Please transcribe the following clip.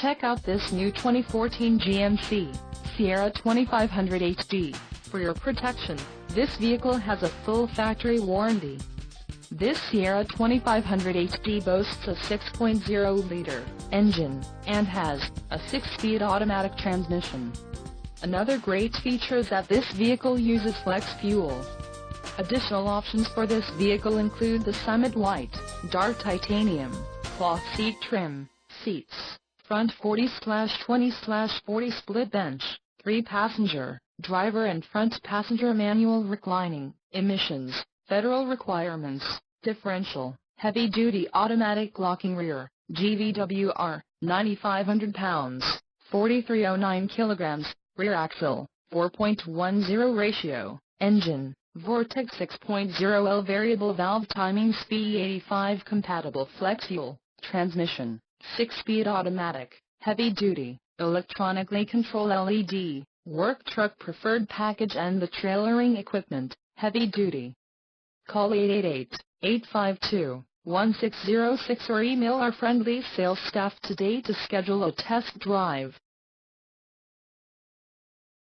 Check out this new 2014 GMC Sierra 2500 HD. For your protection, this vehicle has a full factory warranty. This Sierra 2500 HD boasts a 6.0-liter engine, and has a 6-speed automatic transmission. Another great feature is that this vehicle uses flex fuel. Additional options for this vehicle include the Summit White, Dark Titanium, cloth seat trim, seats, front 40/20/40 split bench, 3-passenger, driver and front passenger manual reclining, emissions, federal requirements, differential, heavy-duty automatic locking rear, GVWR, 9,500 pounds, 4,309 kilograms, rear axle, 4.10 ratio, engine, Vortec 6.0L variable valve timing SPE85 compatible flex fuel, transmission, 6-speed automatic, heavy-duty, electronically controlled LED, work truck preferred package and the trailering equipment, heavy-duty. Call 888-852-1606 or email our friendly sales staff today to schedule a test drive.